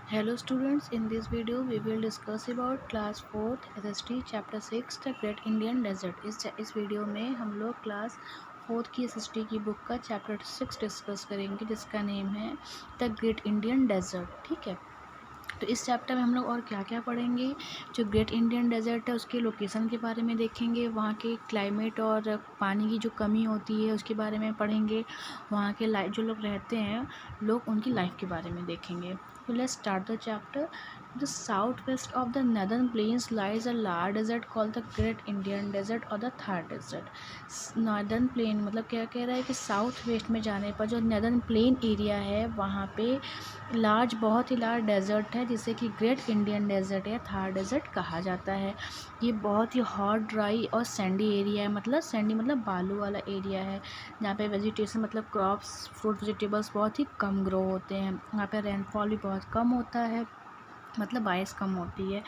Hello students, in this video we will discuss about class 4th SST chapter 6 The Great Indian Desert। इस video में हम लोग class 4th की SST की book का chapter 6 discuss करेंगे जिसका नेम है द ग्रेट इंडियन डेजर्ट। ठीक है, तो इस चैप्टर में हम लोग और क्या क्या पढ़ेंगे। जो ग्रेट इंडियन डेजर्ट है उसके लोकेशन के बारे में देखेंगे, वहाँ के क्लाइमेट और पानी की जो कमी होती है उसके बारे में पढ़ेंगे, वहाँ के लाइफ जो लोग रहते हैं लोग उनकी लाइफ के बारे में देखेंगे। So let's start the chapter. The southwest of the northern plains lies a large desert called the Great Indian Desert or the Thar Desert. Northern plain मतलब क्या कह रहा है कि साउथ वेस्ट में जाने पर जो नॉर्दर्न प्लेन एरिया है वहाँ पे बहुत ही लार्ज डेजर्ट है जिसे कि ग्रेट इंडियन डेजर्ट या थार डेजर्ट कहा जाता है। ये बहुत ही हॉट, ड्राई और सैंडी एरिया है। मतलब सैंडी मतलब बालू वाला एरिया है जहाँ पे वेजिटेशन मतलब क्रॉप्स, फ्रूट, वेजिटेबल्स बहुत ही कम ग्रो होते हैं। यहाँ पे रेनफॉल भी बहुत कम होता है, मतलब बारिश कम होती है।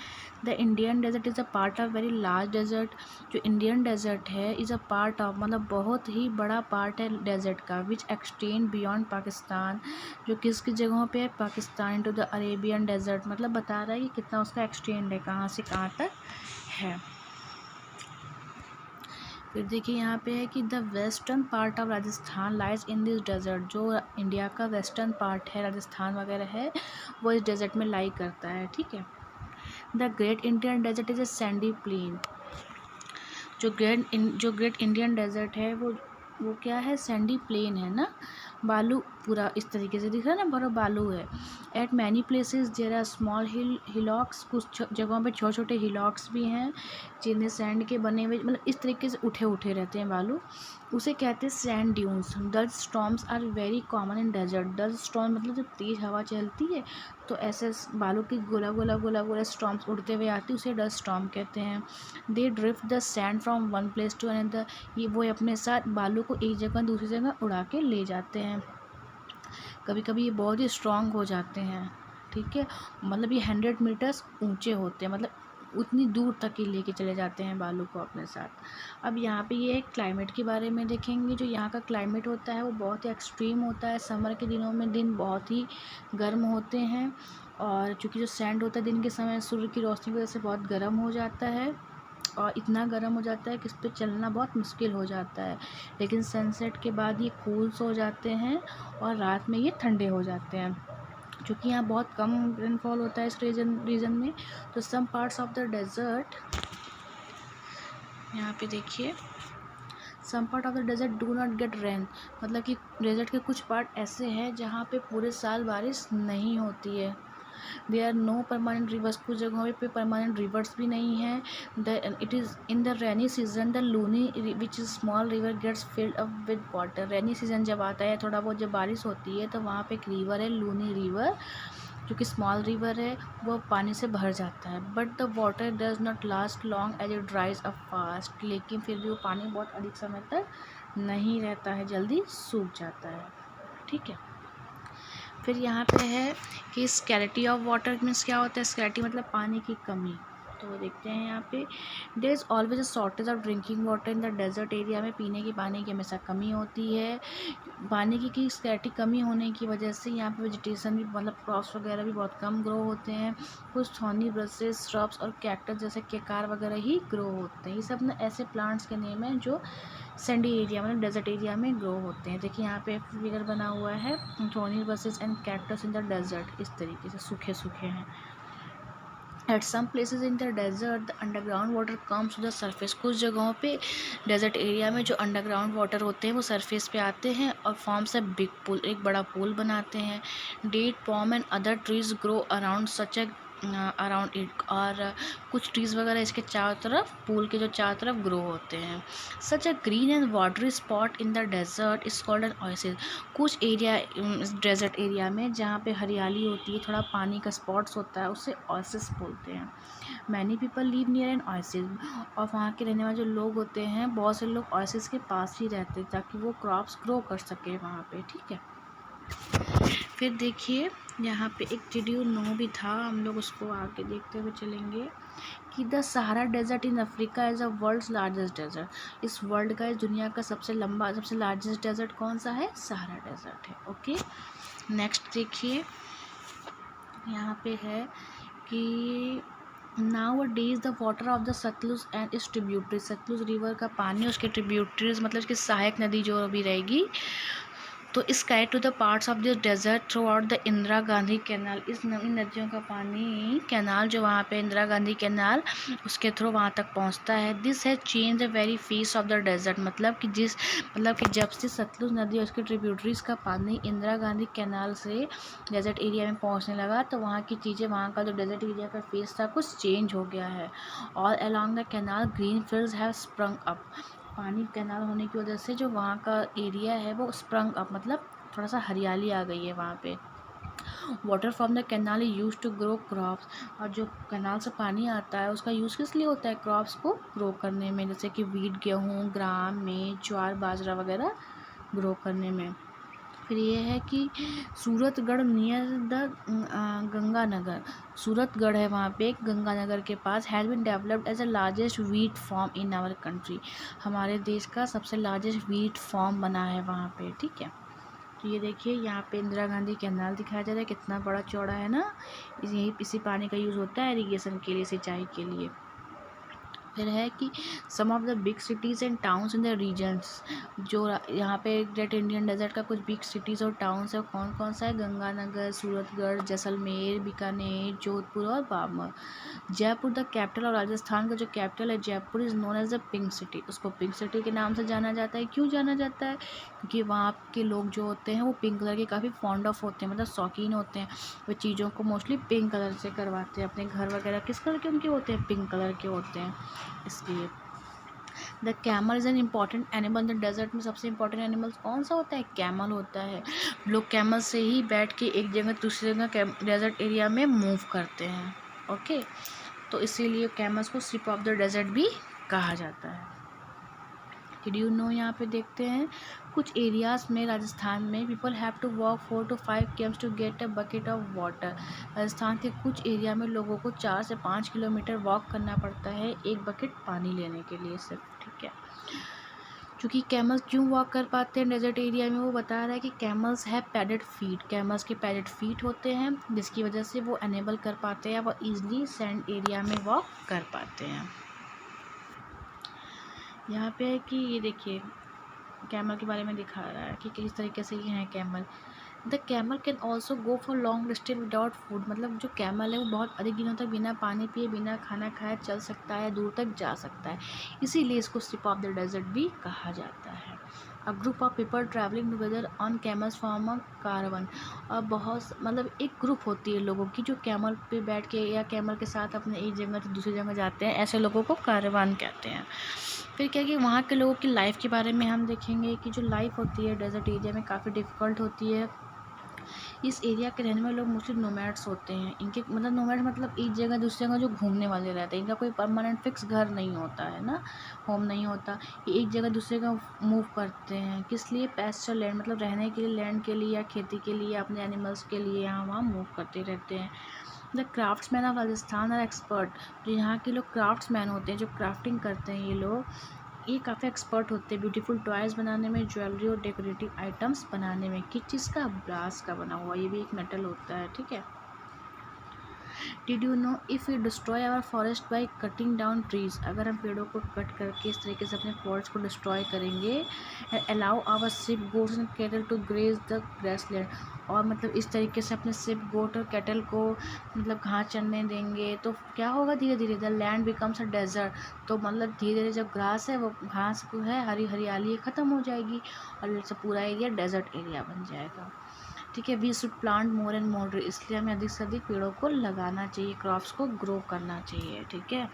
The Indian desert is a part of very large desert. जो इंडियन डेजर्ट है इज़ अ पार्ट ऑफ मतलब बहुत ही बड़ा पार्ट है डेजर्ट का, विच एक्सटेंड बियॉन्ड पाकिस्तान। जो किस किस जगहों पे है, Pakistan to the Arabian desert, मतलब बता रहा है कि कितना उसका एक्सटेंड है, कहाँ से कहाँ तक है। फिर देखिए यहाँ पे है कि the western part of Rajasthan lies in this desert. जो इंडिया का वेस्टर्न पार्ट है, राजस्थान वगैरह है, वो इस डेजर्ट में लाई करता है। ठीक है, the great Indian desert is a sandy plain. जो ग्रेट इंडियन डेजर्ट है वो क्या है, सैंडी प्लेन है ना, बालू पूरा इस तरीके से दिख रहा है ना, बड़ा बालू है। At many places there are small hillocks. कुछ जगहों पे छोटे छोटे हिलॉक्स भी हैं जिन्हें सैंड के बने हुए मतलब इस तरीके से उठे उठे रहते हैं बालू, उसे कहते हैं sand dunes. Dust storms are very common in desert. Dust storm मतलब जब तेज़ हवा चलती है तो ऐसे बालू की गोला गोला गोला गोला स्टॉर्म्स उड़ते हुए आती है, उसे डस्ट स्टॉर्म कहते हैं। They drift the sand from one place to another. ये वो अपने साथ बालू को एक जगह दूसरी जगह उड़ा के ले जाते हैं। कभी कभी ये बहुत ही स्ट्रॉन्ग हो जाते हैं। ठीक है, मतलब ये 100 मीटर्स ऊंचे होते हैं, मतलब उतनी दूर तक ही लेके चले जाते हैं बालू को अपने साथ। अब यहाँ पे ये क्लाइमेट के बारे में देखेंगे। जो यहाँ का क्लाइमेट होता है वो बहुत ही एक्सट्रीम होता है। समर के दिनों में दिन बहुत ही गर्म होते हैं और चूँकि जो सैंड होता है दिन के समय सूर्य की रोशनी की वजह से बहुत गर्म हो जाता है और इतना गर्म हो जाता है कि इस पर चलना बहुत मुश्किल हो जाता है। लेकिन सनसेट के बाद ये कूल्स हो जाते हैं और रात में ये ठंडे हो जाते हैं। क्योंकि यहाँ बहुत कम रेनफॉल होता है इस रीजन में, तो some parts of the desert, यहाँ पे देखिए, some part of the desert do not get rain. मतलब कि डेजर्ट के कुछ पार्ट ऐसे हैं जहाँ पे पूरे साल बारिश नहीं होती है। There are no permanent rivers. कुछ जगहों पे परमानेंट रिवर्स भी नहीं है। It is in the rainy season the Luni which is small river gets filled up with water. Rainy season जब आता है, थोड़ा बहुत जब बारिश होती है तो वहाँ पे एक रिवर है, लूनी रिवर, जो कि स्मॉल रिवर है, वो पानी से भर जाता है। But the water does not last long as it dries up fast. लेकिन फिर भी वो पानी बहुत अधिक समय तक नहीं रहता है, जल्दी सूख जाता है। ठीक है, फिर यहाँ पे है कि स्कैरिटी ऑफ वाटर मीन्स क्या होता है। स्कैरिटी मतलब पानी की कमी। तो वो देखते हैं यहाँ पे, there is always a shortage of drinking water in the desert area. में पीने की पानी की हमेशा कमी होती है। पानी की स्कैरिटी कमी होने की वजह से यहाँ पे वेजिटेशन भी मतलब क्रॉप्स वगैरह भी बहुत कम ग्रो होते हैं। कुछ थॉर्नी ब्रशेस, श्रब्स और कैक्टस जैसे केकार वगैरह ही ग्रो होते हैं। ये सब ना ऐसे प्लांट्स के नेम हैं जो सैंडी एरिया मतलब डेजर्ट एरिया में ग्रो होते हैं। देखिए यहाँ पे फिगर बना हुआ है, thorny brushes and cactus in the desert, इस तरीके से सूखे सूखे हैं। At some places in the desert the underground water comes to the surface. कुछ जगहों पे डेजर्ट एरिया में जो अंडरग्राउंड वाटर होते हैं वो सरफेस पे आते हैं और फॉर्म्स अ बिग पूल, एक बड़ा पूल बनाते हैं। Date, palm and other trees grow around such a around it. और कुछ ट्रीज़ वगैरह इसके चारों तरफ, पूल के जो चारों तरफ ग्रो होते हैं। Such a green and watery spot in the desert is called an oasis. कुछ एरिया डेजर्ट एरिया में जहाँ पे हरियाली होती है, थोड़ा पानी का स्पॉट्स होता है, उसे ओएसिस बोलते हैं। Many people live near an oasis. और वहाँ के रहने वाले जो लोग होते हैं, बहुत से लोग ओएसिस के पास ही रहते हैं ताकि वो क्रॉप्स ग्रो कर सके वहाँ पे। ठीक है, फिर देखिए यहाँ पे एक डिड यू नो भी था, हम लोग उसको आगे देखते हुए चलेंगे कि the Sahara desert in Africa is a world's largest desert. इस वर्ल्ड का, इस दुनिया का सबसे लंबा, सबसे लार्जेस्ट डेजर्ट कौन सा है, सहारा डेजर्ट है। ओके, नेक्स्ट देखिए यहाँ पे है कि nowadays the water of the Sutlej and its tributaries, Sutlej river का पानी, उसके ट्रिब्यूटरीज मतलब उसकी सहायक नदी जो भी रहेगी, तो sky to the parts of this desert throughout the Indira Gandhi canal, इन नदियों का पानी कैनाल जो वहाँ पे इंदिरा गांधी कैनाल उसके थ्रू वहाँ तक पहुँचता है। This has change the very face of the desert, मतलब कि जब से सतलुज नदी और उसके ट्रिब्यूटरीज का पानी इंदिरा गांधी कैनाल से डेजर्ट एरिया में पहुँचने लगा, तो वहाँ की चीज़ें, वहाँ का जो डेजर्ट एरिया का फेस था कुछ चेंज हो गया है। All along the canal green fields have sprung up, पानी कैनाल होने की वजह से जो वहाँ का एरिया है वो स्प्रंग अप, मतलब थोड़ा सा हरियाली आ गई है वहाँ पे। Water from the canal is use to grow crops, और जो कैनाल से पानी आता है उसका यूज़ किस लिए होता है? क्रॉप्स को ग्रो करने में, जैसे कि वीट, गेहूँ, ग्राम में ज्वार बाजरा वगैरह ग्रो करने में। फिर ये है कि सूरतगढ़ नियर द गंगानगर, सूरतगढ़ है वहाँ पे गंगानगर के पास, has been developed as a largest wheat farm in our country, हमारे देश का सबसे लार्जेस्ट वीट फार्म बना है वहाँ पे। ठीक है, तो ये देखिए यहाँ पे इंदिरा गांधी कैनाल दिखाया जा रहा है, कितना बड़ा चौड़ा है ना। इसी पानी का यूज़ होता है इरिगेशन के लिए, सिंचाई के लिए। फिर है कि some of the big cities and towns in the regions, जो यहाँ पे ग्रेट इंडियन डेजर्ट का कुछ बिग सिटीज़ और टाउन्स है, कौन कौन सा है? गंगानगर, सूरतगढ़, जैसलमेर, बीकानेर, जोधपुर और बाड़मेर। जयपुर द कैपिटल, और राजस्थान का जो कैपिटल है Jaipur, is known as the pink city, उसको पिंक सिटी के नाम से जाना जाता है। क्यों जाना जाता है? क्योंकि वहाँ के लोग जो होते हैं वो पिंक कलर के काफ़ी फॉन्ड ऑफ होते हैं, मतलब शौकीन होते हैं, वो चीज़ों को मोस्टली पिंक कलर से करवाते हैं। अपने घर वगैरह किस कलर के उनके होते हैं? पिंक कलर के होते हैं, इसलिए। The camel is an important animal the desert, में सबसे इम्पॉर्टेंट एनिमल कौन सा होता है? कैमल होता है। लोग कैमल से ही बैठ के एक जगह दूसरी जगह डेजर्ट एरिया में मूव करते हैं। ओके, तो इसीलिए कैमल्स को शिप ऑफ द डेजर्ट भी कहा जाता है। डिड यू नो, यहाँ पे देखते हैं कुछ एरियाज़ में राजस्थान में people have to walk 4 to 5 km to get a bucket of water, Rajasthan के कुछ एरिया में लोगों को 4 से 5 किलोमीटर वॉक करना पड़ता है एक बकेट पानी लेने के लिए सिर्फ। ठीक है, क्योंकि कैमल्स क्यों वॉक कर पाते हैं डेजर्ट एरिया में, वो बता रहा है कि कैमल्स है पैडेड फीट, कैमल्स के पैडेड फीट होते हैं, जिसकी वजह से वो एनेबल कर पाते हैं, वो ईजिली सैंड एरिया में वॉक कर पाते हैं। यहाँ पे है कि ये देखिए कैमल के बारे में दिखा रहा है कि किस तरीके से ये हैं camel. The camel can also go for long distance without food, मतलब जो कैमल है वो बहुत अधिक दिनों तक बिना पानी पिए, बिना खाना खाए चल सकता है, दूर तक जा सकता है, इसीलिए इसको शिप ऑफ द डेजर्ट भी कहा जाता है। A group of people travelling together on camels form a caravan, और बहुत मतलब एक ग्रुप होती है लोगों की जो कैमल पे बैठ के या कैमल के साथ अपने एक जगह से दूसरी जगह जाते हैं, ऐसे लोगों को कारवान कहते हैं। फिर क्या कि वहाँ के लोगों की लाइफ के बारे में हम देखेंगे कि जो लाइफ होती है डेजर्ट एरिया में काफ़ी डिफ़िकल्ट होती है। इस एरिया के रहने वाले लोग मोस्टली नोमैड्स होते हैं, इनके मतलब नोमैड मतलब एक जगह दूसरी जगह जो घूमने वाले रहते हैं, इनका कोई परमानेंट फिक्स घर नहीं होता है ना, होम नहीं होता, ये एक जगह दूसरी जगह मूव करते हैं। किस लिए? पैस्चर लैंड, मतलब रहने के लिए, लैंड के लिए या खेती के लिए, अपने एनिमल्स के लिए यहाँ वहाँ मूव करते रहते हैं। The craftsman of Rajasthan are expert, जो यहाँ के लोग क्राफ्ट्समैन होते हैं, जो क्राफ्टिंग करते हैं, ये काफ़ी एक्सपर्ट होते हैं ब्यूटीफुल टॉयज़ बनाने में, ज्वेलरी और डेकोरेटिव आइटम्स बनाने में। किस चीज़ का? ब्रास का बना हुआ, ये भी एक मेटल होता है। ठीक है, did you know if you destroy our forest by cutting down trees, अगर हम पेड़ों को कट करके इस तरीके से अपने फॉरेस्ट को डिस्ट्रॉय करेंगे, allow our sheep goats and cattle to graze the grassland, और मतलब इस तरीके से अपने शिप गोट और कैटल को मतलब घास चरने देंगे, तो क्या होगा? धीरे धीरे the land becomes a desert, तो मतलब धीरे धीरे जब ग्रास है वो घास को है हरियाली ख़त्म हो जाएगी और पूरा एरिया डेजर्ट एरिया बन जाएगा। ठीक है, we should plant more and more, इसलिए हमें अधिक से अधिक पेड़ों को लगाना चाहिए, क्रॉप्स को ग्रो करना चाहिए। ठीक है,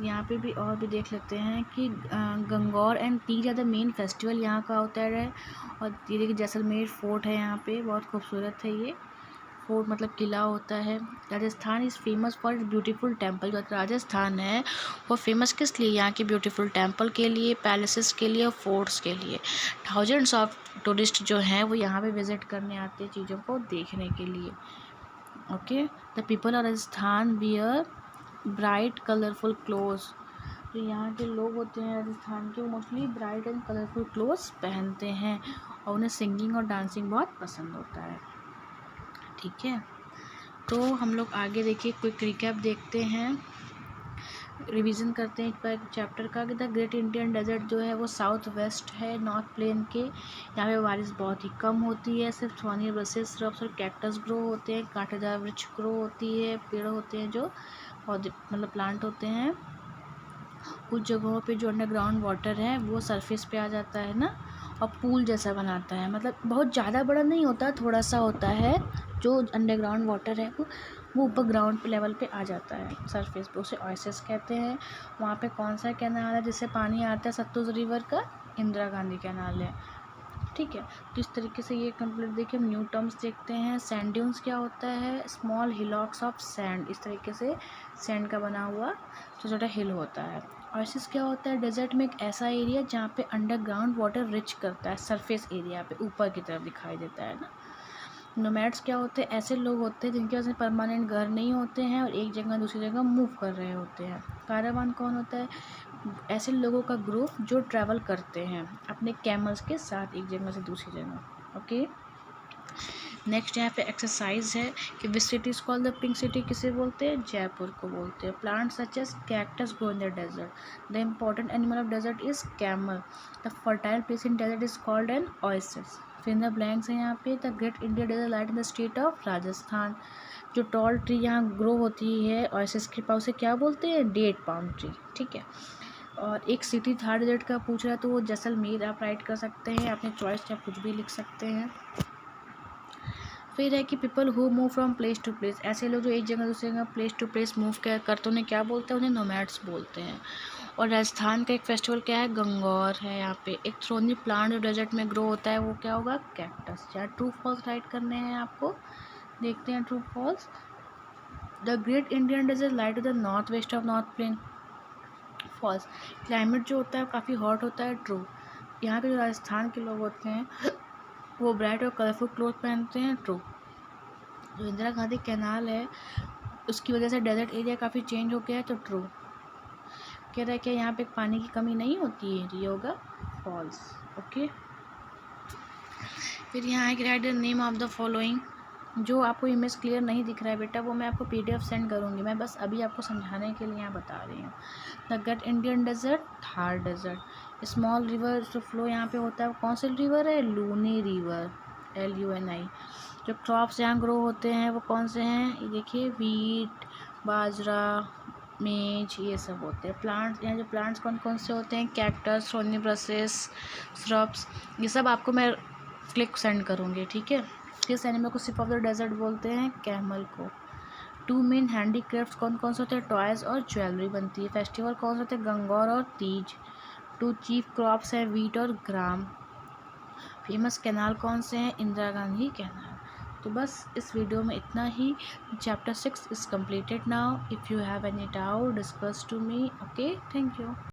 यहाँ पे भी और भी देख लेते हैं कि Gangaur and Teej are the main festival यहाँ का होता है। और ये देखिए जैसलमेर फोर्ट है, यहाँ पे बहुत खूबसूरत है ये फोर्ट, मतलब किला होता है। Rajasthan is famous for beautiful temple, जो राजस्थान है वो फेमस किस लिए? यहाँ के ब्यूटीफुल टेम्पल के लिए, पैलेसेस के लिए, फोर्ट्स के लिए। थाउजेंड्स ऑफ टूरिस्ट जो हैं वो यहाँ पे विज़िट करने आते हैं चीज़ों को देखने के लिए। Okay, the people of Rajasthan wear bright colourful clothes, जो यहाँ के लोग होते हैं राजस्थान के, वो mostly bright and colourful clothes पहनते हैं और उन्हें सिंगिंग और डांसिंग बहुत पसंद होता है। ठीक है, तो हम लोग आगे देखिए क्विक रिकैप देखते हैं, रिवीजन करते हैं एक चैप्टर का कि द ग्रेट इंडियन डेजर्ट जो है वो साउथ वेस्ट है नॉर्थ प्लेन के। यहाँ पे बारिश बहुत ही कम होती है, सिर्फ थॉर्नी ब्रशेस, श्रब्स और कैक्टस ग्रो होते हैं, कांटेदार वृक्ष ग्रो होती है, पेड़ होते हैं जो पौधे मतलब प्लांट होते हैं। कुछ जगहों पे जो अंडरग्राउंड वाटर है वो सरफेस पे आ जाता है ना, और पूल जैसा बनाता है, मतलब बहुत ज़्यादा बड़ा नहीं होता, थोड़ा सा होता है। जो अंडरग्राउंड वाटर है वो ऊपर ग्राउंड लेवल पे आ जाता है सरफेस पे, उसे ओएसिस कहते हैं। वहाँ पे कौन सा कैनाल है जिससे पानी आता है सतलुज रिवर का? इंदिरा गांधी कैनाल है, ठीक है। तो इस तरीके से ये कंप्लीट देखिए। हम न्यू टर्म्स देखते हैं। सैंड ड्यून्स क्या होता है? स्मॉल हिलॉक्स ऑफ सैंड, इस तरीके से सैंड का बना हुआ छोटा छोटा हिल होता है। ओएसिस क्या होता है? डेजर्ट में एक ऐसा एरिया जहाँ पे अंडरग्राउंड वाटर रिच करता है, सरफेस एरिया पे ऊपर की तरफ दिखाई देता है ना। नोमैड्स क्या होते हैं? ऐसे लोग होते हैं जिनके पास परमानेंट घर नहीं होते हैं और एक जगह दूसरी जगह मूव कर रहे होते हैं। कारवान कौन होता है? ऐसे लोगों का ग्रुप जो ट्रैवल करते हैं अपने कैमल्स के साथ एक जगह से दूसरी जगह। ओके, नेक्स्ट यहाँ पे एक्सरसाइज है कि which city is called the pink city, किसे बोलते हैं? जयपुर को बोलते हैं। Plant such as cactus grow in the desert. The important animal of desert is camel. The fertile place in desert is called an oasis. फिर the blanks है यहाँ पे। The great India desert lies in the state of Rajasthan. जो tall tree यहाँ grow होती है oasis के पास, उसे क्या बोलते हैं? डेट पाम ट्री, ठीक है। और एक सिटी था डेजर्ट का पूछ रहा है तो वो जैसलमेर आप राइट कर सकते हैं, अपने चॉइस से आप कुछ भी लिख सकते हैं। फिर है कि people who move from place to place, ऐसे लोग जो एक जगह दूसरी जगह प्लेस टू प्लेस मूव करते उन्हें क्या बोलते हैं? उन्हें नोमैड्स बोलते हैं। और राजस्थान का एक फेस्टिवल क्या है? गंगौर है। यहाँ पे एक थ्रोनी प्लांट जो डेजर्ट में ग्रो होता है वो क्या होगा? कैक्टस। या ट्रू फॉल्स राइट करने हैं आपको, देखते हैं true false. The great Indian desert lies to the north west of north plain. False. Climate जो होता है काफ़ी हॉट होता है। ट्रू। यहाँ पे जो राजस्थान के लोग होते हैं वो ब्राइट और कलरफुल क्लोथ पहनते हैं। ट्रू। जो इंदिरा गांधी कैनाल है उसकी वजह से डेजर्ट एरिया काफ़ी चेंज हो गया है। तो ट्रू। कह रहा है कि यहाँ पे पानी की कमी नहीं होती है, ये होगा फॉल्स। ओके, फिर यहाँ है कि right the name of the following. जो आपको इमेज क्लियर नहीं दिख रहा है बेटा वो मैं आपको PDF सेंड करूँगी, मैं बस अभी आपको समझाने के लिए यहाँ बता रही हूँ। The great Indian desert, Thar desert. Small river जो फ्लो यहाँ पे होता है कौन सा रिवर है? Luni river, LUNI। जो क्रॉप्स यहाँ ग्रो होते हैं वो कौन से हैं? ये देखिए, वीट, बाजरा, मेज, ये सब होते हैं। प्लांट्स, यहाँ जो प्लांट्स कौन कौन से होते हैं? कैक्टस, थॉर्नी ब्रशेस, श्रब्स, ये सब आपको मैं क्लिक सेंड करूँगी, ठीक है। किस एनिमल को सिप ऑफ द डेजर्ट बोलते हैं? कैमल को। टू मेन हैंडीक्राफ्ट्स कौन कौन से होते हैं? टॉयज़ और ज्वेलरी बनती है। फेस्टिवल कौन से होते हैं? गंगौर और तीज। टू चीफ क्रॉप्स हैं वीट और ग्राम। फेमस कैनाल कौन से हैं? इंदिरा गांधी कैनाल। तो बस इस वीडियो में इतना ही। Chapter 6 is completed now. If you have any doubt, discuss to me. Okay, thank you.